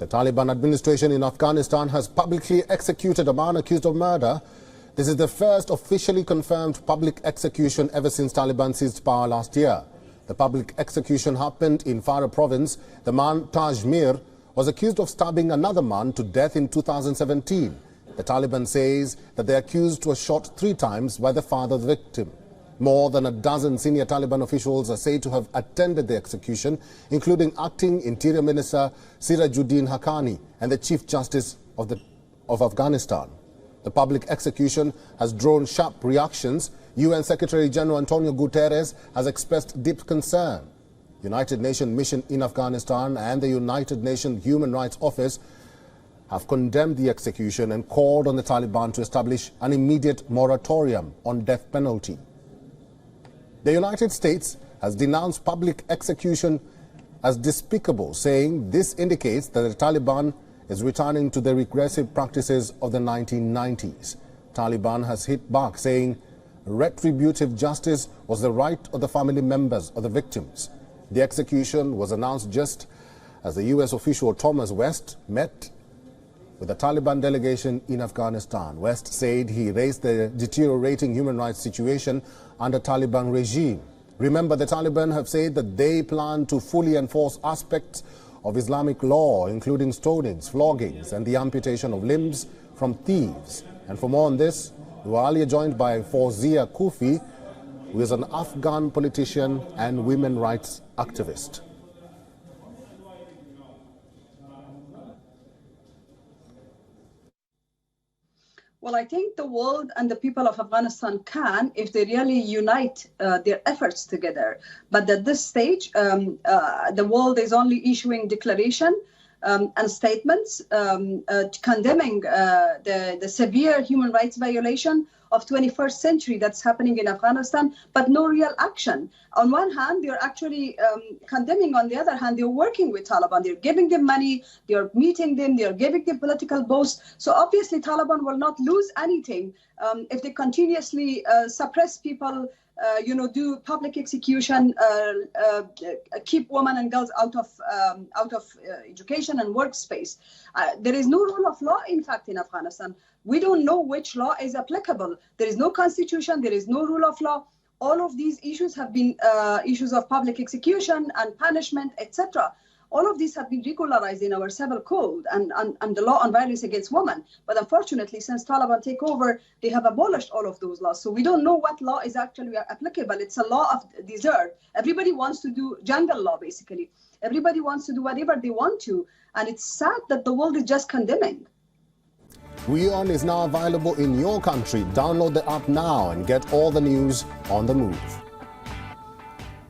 The Taliban administration in Afghanistan has publicly executed a man accused of murder. This is the first officially confirmed public execution ever since Taliban seized power last year. The public execution happened in Farah province. The man, Taj Mir, was accused of stabbing another man to death in 2017. The Taliban says that the accused was shot 3 times by the father of the victim. More than a dozen senior Taliban officials are said to have attended the execution, including acting Interior Minister Sirajuddin Haqqani and the Chief Justice of Afghanistan. The public execution has drawn sharp reactions. UN Secretary General Antonio Guterres has expressed deep concern. United Nations mission in Afghanistan and the United Nations Human Rights Office have condemned the execution and called on the Taliban to establish an immediate moratorium on death penalty. The United States has denounced public execution as despicable, saying this indicates that the Taliban is returning to the regressive practices of the 1990s. Taliban has hit back, saying retributive justice was the right of the family members of the victims. The execution was announced just as the U.S. official Thomas West met with the Taliban delegation in Afghanistan. West said he raised the deteriorating human rights situation under Taliban regime. Remember, the Taliban have said that they plan to fully enforce aspects of Islamic law, including stonings, floggings, and the amputation of limbs from thieves. And for more on this, we were earlier joined by Fawzia Kufi, who is an Afghan politician and women rights activist. Well, I think the world and the people of Afghanistan can, if they really unite their efforts together. But at this stage, the world is only issuing declaration and statements condemning the severe human rights violation of 21st century that's happening in Afghanistan, but no real action. On one hand, they're actually condemning. On the other hand, they're working with Taliban. They're giving them money, they're meeting them, they're giving them political posts. So obviously, Taliban will not lose anything if they continuously suppress people, do public execution, keep women and girls out of education and workspace. There is no rule of law, in fact, in Afghanistan. We don't know which law is applicable. There is no constitution, there is no rule of law. All of these issues have been issues of public execution and punishment, etc. All of these have been regularized in our civil code and the law on violence against women. But unfortunately, since Taliban take over, they have abolished all of those laws. So we don't know what law is actually applicable. It's a law of desert. Everybody wants to do jungle law, basically. Everybody wants to do whatever they want to. And it's sad that the world is just condemning. WION is now available in your country. Download the app now and get all the news on the move.